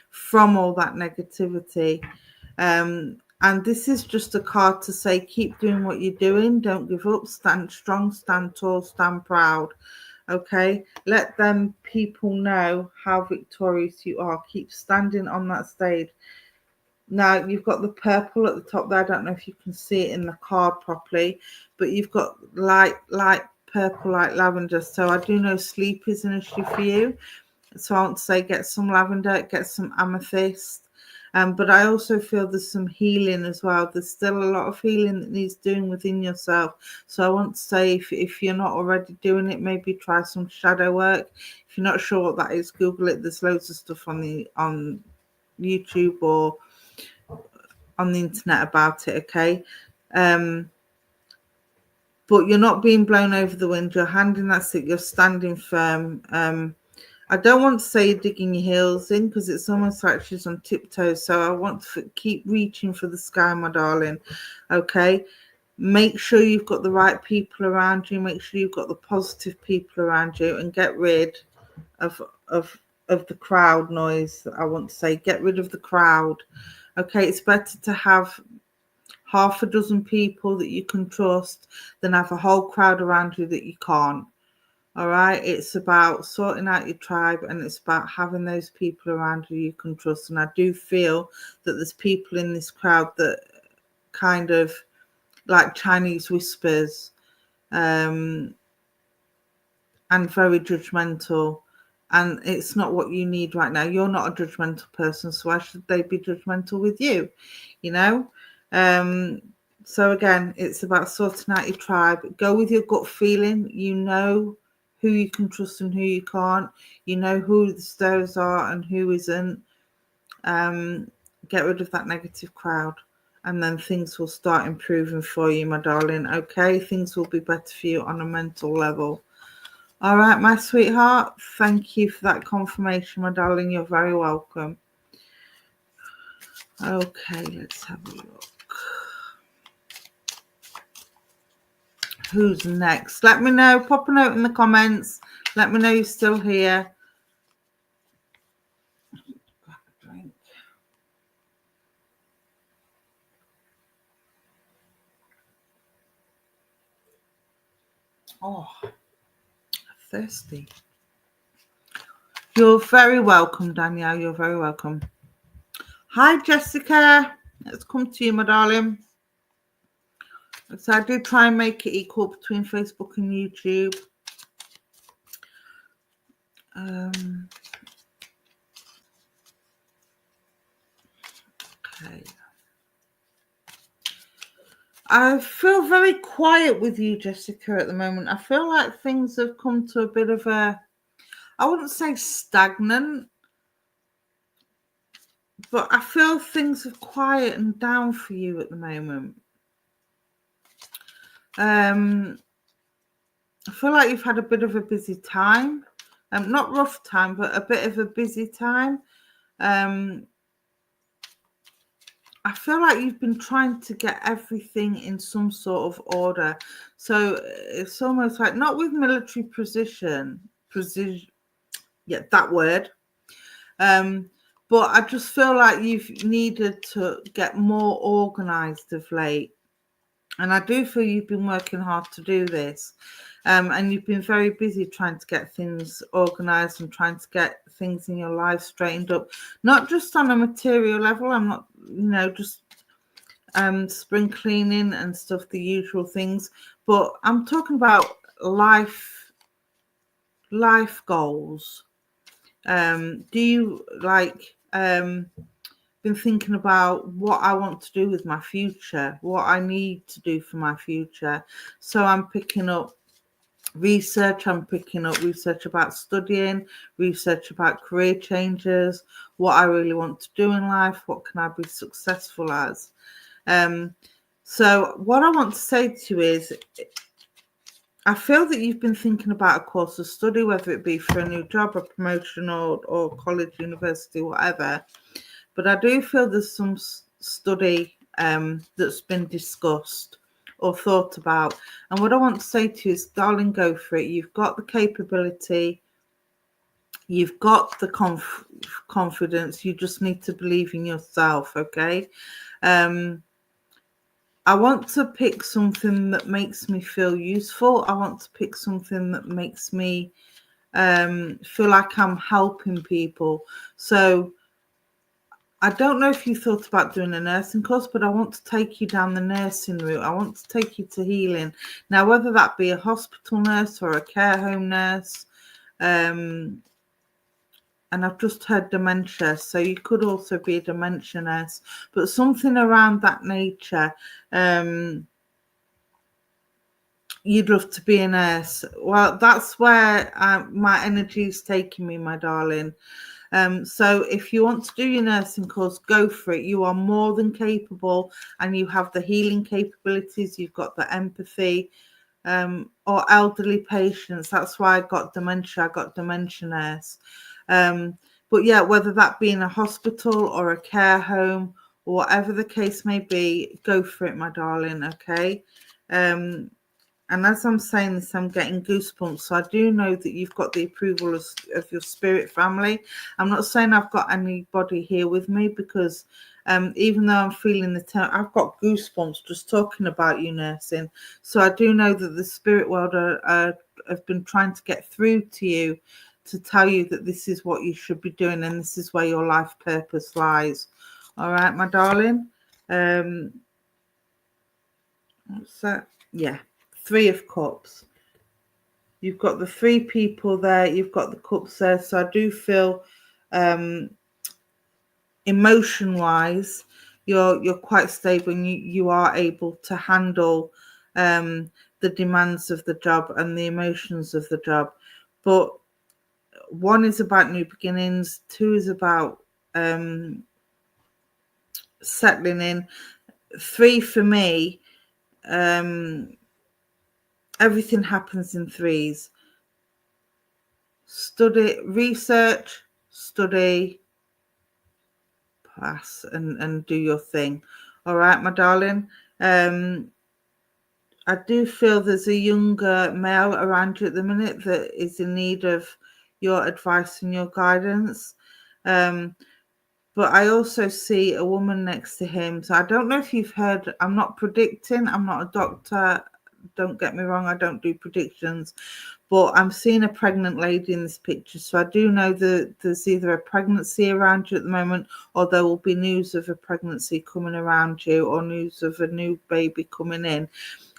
A: from all that negativity. And this is just a card to say, keep doing what you're doing. Don't give up. Stand strong, stand tall, stand proud. Okay, let them people know how victorious you are. Keep standing on that stage. Now, you've got the purple at the top there. I don't know if you can see it in the card properly, but you've got light purple, like lavender. So I do know sleep is an issue for you. So I want to say get some lavender, get some amethyst. But I also feel there's some healing as well. There's still a lot of healing that needs doing within yourself. So I want to say if you're not already doing it, maybe try some shadow work. If you're not sure what that is, Google it. There's loads of stuff on YouTube or on the internet about it, okay? But you're not being blown over the wind. You're handing that stick. You're standing firm. I don't want to say you're digging your heels in because it's almost like she's on tiptoes. So I want to keep reaching for the sky, my darling, okay? Make sure you've got the right people around you. Make sure you've got the positive people around you, and get rid of the crowd noise. I want to say get rid of the crowd. Okay, it's better to have half a dozen people that you can trust than have a whole crowd around you that you can't. All right, it's about sorting out your tribe, and it's about having those people around you can trust. And I do feel that there's people in this crowd that kind of like Chinese whispers, and very judgmental, and it's not what you need right now. You're not a judgmental person, so why should they be judgmental with you? You know? So again, it's about sorting out your tribe. Go with your gut feeling. You know who you can trust and who you can't. You know who the stars are and who isn't. Get rid of that negative crowd, and then things will start improving for you, my darling. Okay, things will be better for you on a mental level. All right, my sweetheart. Thank you for that confirmation, my darling. You're very welcome. Okay, let's have a look. Who's next? Let me know. Pop a note in the comments. Let me know you're still here. Drink. Oh, thirsty. You're very welcome, Danielle. You're very welcome. Hi, Jessica. Let's come to you, my darling. So I did try and make it equal between Facebook and YouTube. Okay. I feel very quiet with you, Jessica, at the moment. I feel like things have come to a bit of a, I wouldn't say stagnant, but I feel things have quietened down for you at the moment. I feel like you've had a bit of a busy time. Not rough time, but a bit of a busy time. I feel like you've been trying to get everything in some sort of order. So it's almost like, not with military precision, yeah, that word. But I just feel like you've needed to get more organized of late. And I do feel you've been working hard to do this. And you've been very busy trying to get things organized and trying to get things in your life straightened up, not just on a material level. I'm not, just spring cleaning and stuff, the usual things, but I'm talking about life goals. Do you been thinking about what I want to do with my future, what I need to do for my future? So I'm picking up research. I'm picking up research about studying, research about career changes, what I really want to do in life, what can I be successful as. So what I want to say to you is, I feel that you've been thinking about a course of study, whether it be for a new job, a promotion, or college, university, whatever. But I do feel there's some study that's been discussed or thought about. And what I want to say to you is, darling, go for it. You've got the capability. You've got the confidence. You just need to believe in yourself, okay? I want to pick something that makes me feel useful. I want to pick something that makes me feel like I'm helping people. So I don't know if you thought about doing a nursing course, but I want to take you down the nursing route. I want to take you to healing. Now, whether that be a hospital nurse or a care home nurse, and I've just heard dementia, so you could also be a dementia nurse, but something around that nature. You'd love to be a nurse. Well, that's where my energy is taking me, my darling. So if you want to do your nursing course, go for it. You are more than capable, and you have the healing capabilities. You've got the empathy, or elderly patients. That's why I got dementia. I got dementia nurse. But yeah, whether that be in a hospital or a care home or whatever the case may be, go for it, my darling. Okay. And as I'm saying this, I'm getting goosebumps. So I do know that you've got the approval of your spirit family. I'm not saying I've got anybody here with me, because even though I'm feeling I've got goosebumps just talking about you nursing. So I do know that the spirit world have been trying to get through to you to tell you that this is what you should be doing and this is where your life purpose lies. All right, my darling. What's that? Yeah. 3 of Cups. You've got the 3 people there. You've got the cups there. So I do feel emotion-wise, you're quite stable, and you are able to handle the demands of the job and the emotions of the job. But 1 is about new beginnings, 2 is about settling in, 3 for me, everything happens in 3s. Study, research, study, pass, and do your thing. All right, my darling. I do feel there's a younger male around you at the minute that is in need of your advice and your guidance. But I also see a woman next to him. So I don't know if you've heard, I'm not predicting, I'm not a doctor. Don't get me wrong, I don't do predictions. But I'm seeing a pregnant lady in this picture. So I do know that there's either a pregnancy around you at the moment, or there will be news of a pregnancy coming around you, or news of a new baby coming in.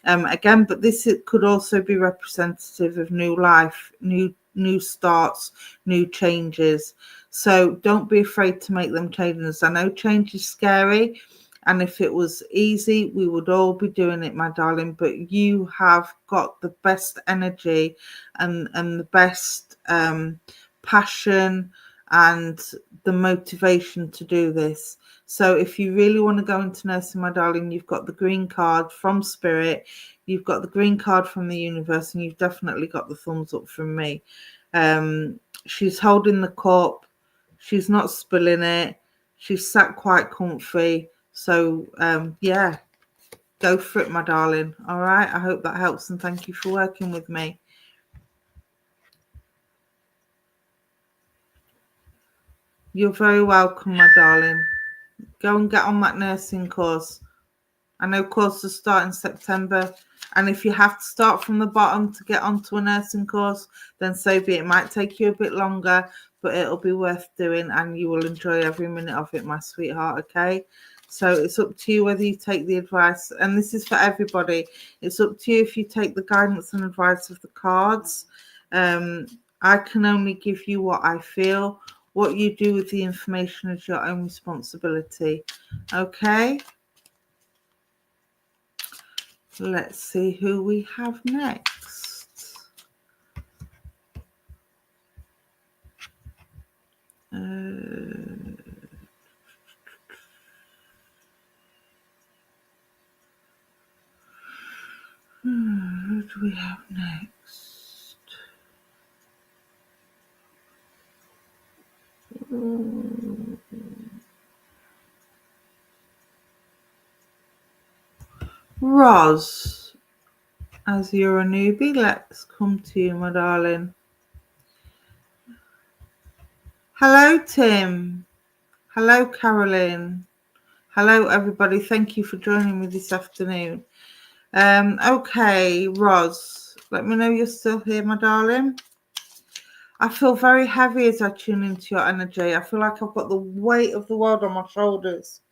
A: Again, but this could also be representative of new life, new starts, new changes. So don't be afraid to make them changes. I know change is scary, and if it was easy, we would all be doing it, my darling. But you have got the best energy and the best passion and the motivation to do this. So if you really want to go into nursing, my darling, you've got the green card from Spirit, you've got the green card from the universe, and you've definitely got the thumbs up from me. She's holding the cup. She's not spilling it. She's sat quite comfy. So, yeah, go for it, my darling. All right. I hope that helps, and thank you for working with me. You're very welcome, my darling. Go and get on that nursing course. I know courses start in September, and if you have to start from the bottom to get onto a nursing course, then so be it. It might take you a bit longer, but it'll be worth doing, and you will enjoy every minute of it, my sweetheart. Okay, so it's up to you whether you take the advice, and this is for everybody. It's up to you if you take the guidance and advice of the cards. I can only give you what I feel. What you do with the information is your own responsibility. Okay. Let's see who we have next. Who do we have next? Roz, as you're a newbie, let's come to you, my darling. Hello, Tim. Hello, Carolyn. Hello, everybody. Thank you for joining me this afternoon. Okay, Roz, let me know you're still here, my darling. I feel very heavy as I tune into your energy. I feel like I've got the weight of the world on my shoulders.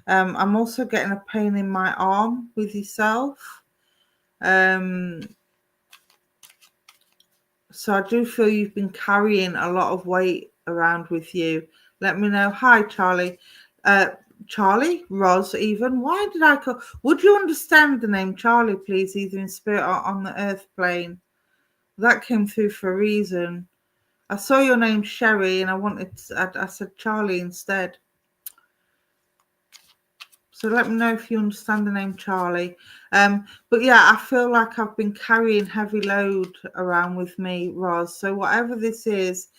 A: I'm also getting a pain in my arm with yourself. So I do feel you've been carrying a lot of weight around with you. Let me know. Hi, Charlie. Charlie, Roz, even. Why did I call? Would you understand the name Charlie, please, either in spirit or on the earth plane? That came through for a reason. I saw your name Sherry, and I said Charlie instead. So let me know if you understand the name Charlie. But yeah, I feel like I've been carrying heavy load around with me, Roz. So whatever this is,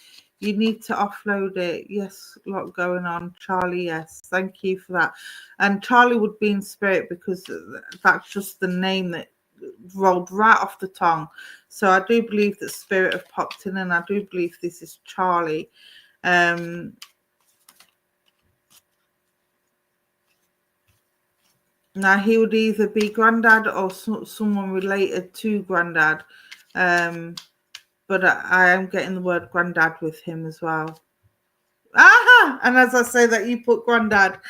A: you need to offload it. Yes, a lot going on. Charlie, yes. Thank you for that. And Charlie would be in spirit because that's just the name that rolled right off the tongue. So I do believe that spirit have popped in, and I do believe this is Charlie. Now, he would either be Grandad or someone related to Grandad. But I am getting the word Grandad with him as well. Aha! And as I say that, you put Grandad.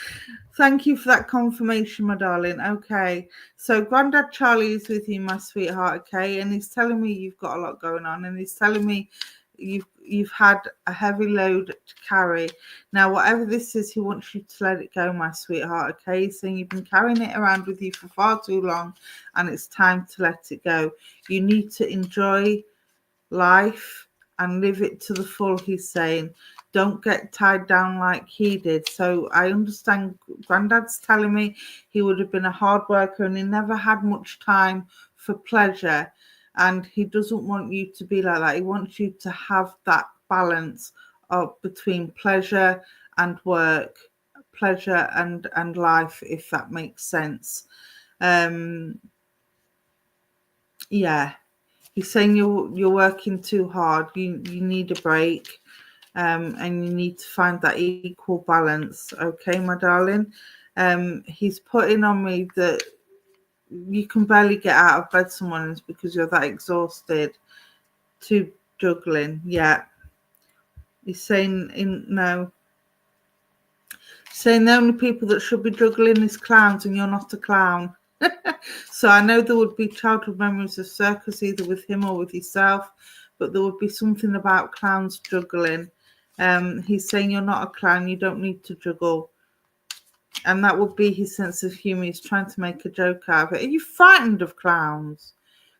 A: Thank you for that confirmation, my darling. Okay. So Grandad Charlie is with you, my sweetheart, okay? And he's telling me you've got a lot going on, and he's telling me you've had a heavy load to carry. Now, whatever this is, he wants you to let it go, my sweetheart, okay? He's saying you've been carrying it around with you for far too long, and it's time to let it go. You need to enjoy life and live it to the full, he's saying. Don't get tied down like he did. So I understand Grandad's telling me he would have been a hard worker and he never had much time for pleasure, and he doesn't want you to be like that. He wants you to have that balance of between pleasure and work, pleasure and life, if that makes sense. Yeah, he's saying you're working too hard. You need a break, and you need to find that equal balance. Okay, my darling. He's putting on me that you can barely get out of bed some mornings because you're that exhausted to juggling. Yeah, he's saying saying the only people that should be juggling is clowns, and you're not a clown. So I know there would be childhood memories of circus, either with him or with yourself, but there would be something about clowns juggling. He's saying you're not a clown, you don't need to juggle. And that would be his sense of humour. He's trying to make a joke out of it. Are you frightened of clowns?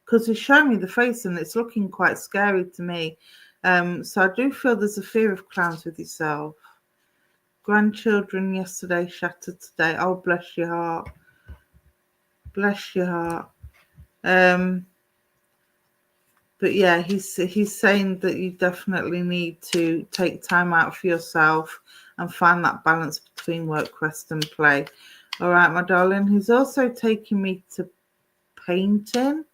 A: Because he's showing me the face and it's looking quite scary to me. So I do feel there's a fear of clowns with yourself. Grandchildren yesterday, shattered today. Oh, bless your heart. Bless your heart. But yeah, he's saying that you definitely need to take time out for yourself and find that balance between work, rest, and play. All right, my darling. He's also taking me to painting.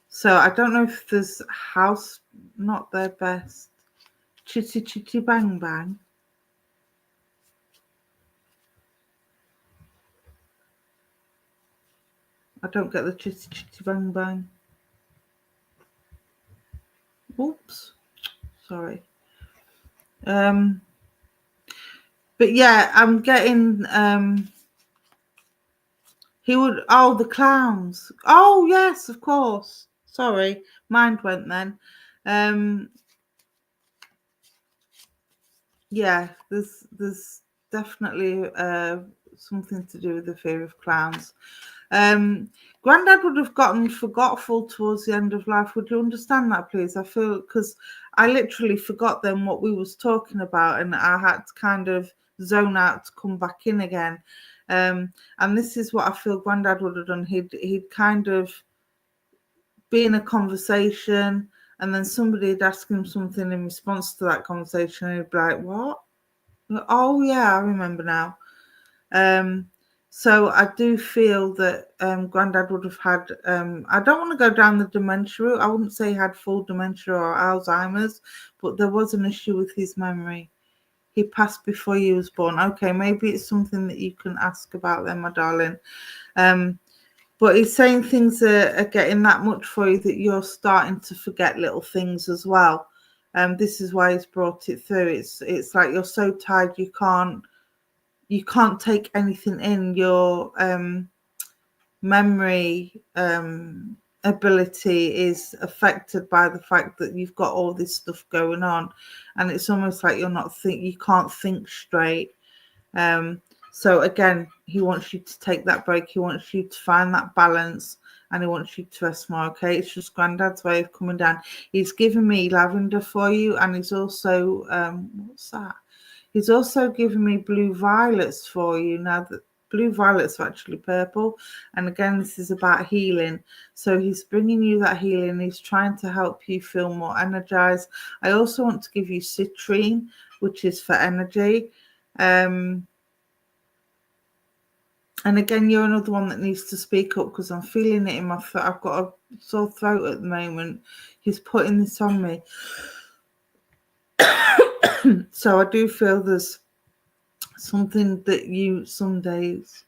A: So I don't know if there's house not their best. Chitty chitty bang bang. I don't get the chitty chitty bang bang. Oops. Sorry. But yeah, I'm getting he would the clowns. Oh yes, of course. Sorry, mind went then. Yeah, there's definitely something to do with the fear of clowns. Grandad would have gotten forgetful towards the end of life. Would you understand that, please? I feel because I literally forgot then what we was talking about, and I had to kind of zone out to come back in again. And this is what I feel Grandad would have done. He'd kind of be in a conversation, and then somebody would ask him something in response to that conversation, and he'd be like, "What? Oh yeah, I remember now." So I do feel that Grandad would have had, I don't want to go down the dementia route. I wouldn't say he had full dementia or Alzheimer's, but there was an issue with his memory. He passed before he was born. Okay, maybe it's something that you can ask about then, my darling. But he's saying things are getting that much for you that you're starting to forget little things as well. This is why he's brought it through. It's like you're so tired you can't take anything in. Your memory ability is affected by the fact that you've got all this stuff going on, and it's almost like you can't think straight. So again, he wants you to take that break. He wants you to find that balance, and he wants you to rest more. Okay, it's just Grandad's way of coming down. He's given me lavender for you, and he's also what's that? He's also given me blue violets for you. Now that blue violets are actually purple, and again, this is about healing. So he's bringing you that healing. He's trying to help you feel more energized. I also want to give you citrine, which is for energy. And again, you're another one that needs to speak up because I'm feeling it in my throat. I've got a sore throat at the moment. He's putting this on me. So I do feel there's something that you some days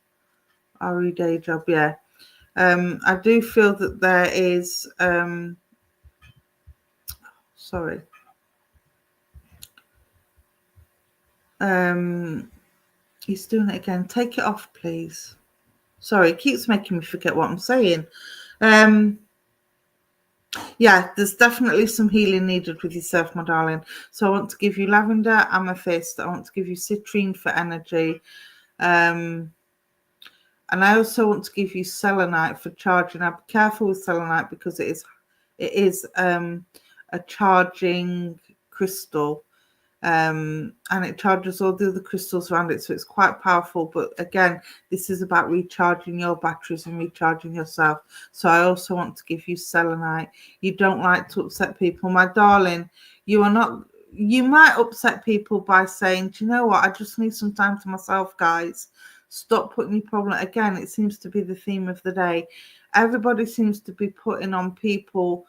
A: are a day job. Yeah. I do feel that there is sorry. He's doing it again. Take it off, please. Sorry, it keeps making me forget what I'm saying. Yeah, there's definitely some healing needed with yourself, my darling. So I want to give you lavender, amethyst. I want to give you citrine for energy. And I also want to give you selenite for charging. Now, be careful with selenite because it is a charging crystal. And it charges all the other crystals around it, so it's quite powerful. But again, this is about recharging your batteries and recharging yourself. So I also want to give you selenite. You don't like to upset people, my darling. You are not. You might upset people by saying, do you know what, I just need some time to myself, guys. Stop putting your problem. Again, it seems to be the theme of the day. Everybody seems to be putting on people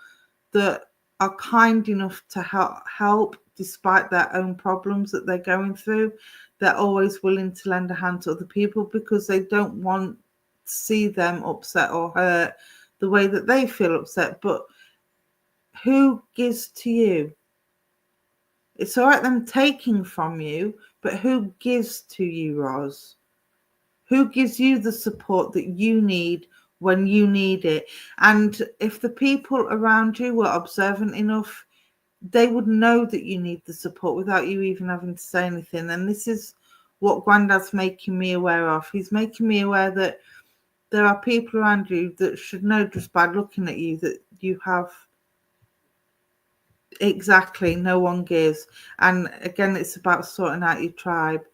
A: that are kind enough to help despite their own problems that they're going through. They're always willing to lend a hand to other people because they don't want to see them upset or hurt the way that they feel upset. But who gives to you? It's all right them taking from you, but who gives to you, Roz? Who gives you the support that you need when you need it? And if the people around you were observant enough, they would know that you need the support without you even having to say anything. And this is what Grandad's making me aware of. He's making me aware that there are people around you that should know just by looking at you that you have exactly no one gives. And again, it's about sorting out your tribe.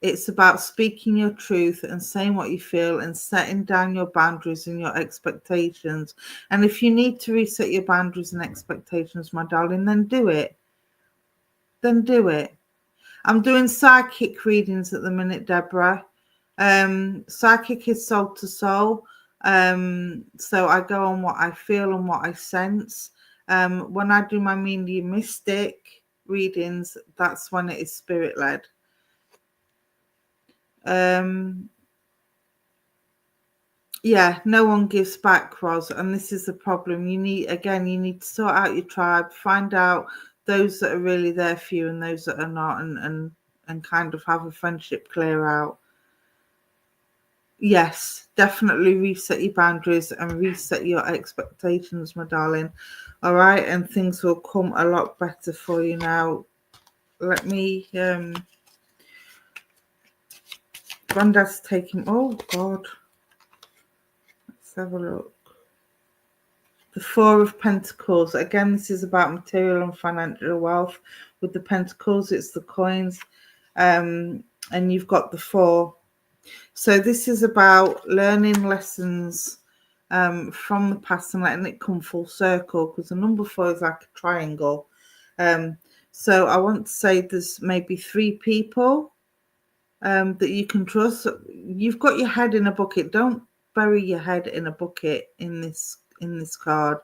A: It's about speaking your truth and saying what you feel and setting down your boundaries and your expectations. And if you need to reset your boundaries and expectations, my darling, then do it. Then do it. I'm doing psychic readings at the minute, Deborah. Psychic is soul to soul. So I go on what I feel and what I sense. When I do my mediumistic readings, that's when it is spirit led. Yeah, no one gives back, Ros, and this is the problem. You need to sort out your tribe, find out those that are really there for you and those that are not, and kind of have a friendship clear out. Yes, definitely reset your boundaries and reset your expectations, my darling. All right, and things will come a lot better for you now. Let me Granddad's taking, oh God. Let's have a look. The Four of Pentacles. Again, this is about material and financial wealth. With the Pentacles, it's the coins. And you've got the Four. So this is about learning lessons from the past and letting it come full circle, because the number 4 is like a triangle. So I want to say there's maybe 3 people that you can trust. You've got your head in a bucket. Don't bury your head in a bucket in this card.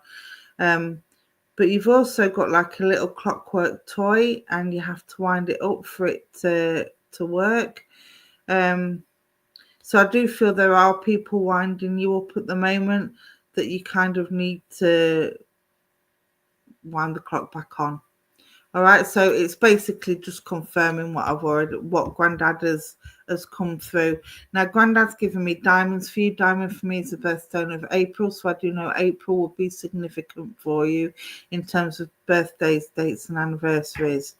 A: But you've also got like a little clockwork toy, and you have to wind it up for it to work. So I do feel there are people winding you up at the moment that you kind of need to wind the clock back on. All right, so it's basically just confirming what Grandad has come through. Now, Grandad's given me diamonds for you. Diamond for me is the birthstone of April, so I do know April will be significant for you in terms of birthdays, dates, and anniversaries.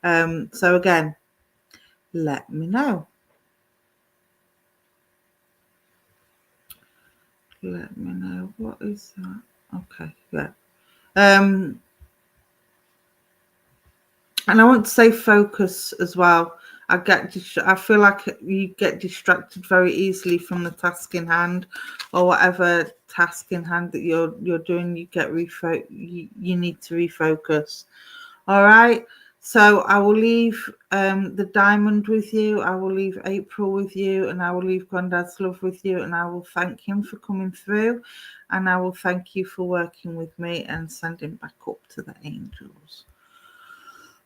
A: So again, let me know. Let me know. What is that? Okay, yeah. And I want to say focus as well. I feel like you get distracted very easily from the task in hand, or whatever task in hand that you're doing. You need to refocus. All right. So I will leave the diamond with you. I will leave April with you, and I will leave Grandad's love with you, and I will thank him for coming through, and I will thank you for working with me and sending back up to the angels.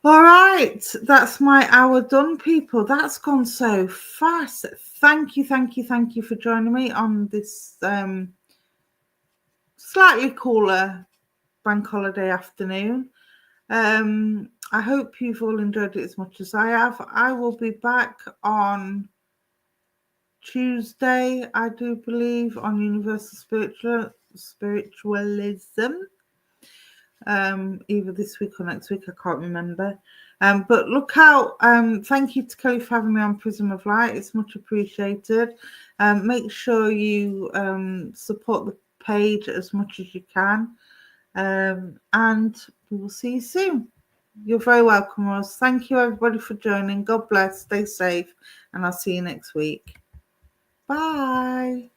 A: All right, that's my hour done, people. That's gone so fast. Thank you for joining me on this slightly cooler bank holiday afternoon. I hope you've all enjoyed it as much as I have. I will be back on Tuesday, I do believe, on Universal Spiritualism. Either this week or next week, I can't remember. But look out. Thank you to Kelly for having me on Prism of Light. It's much appreciated. Make sure you support the page as much as you can. And we will see you soon. You're very welcome, Roz. Thank you, everybody, for joining. God bless. Stay safe. And I'll see you next week. Bye.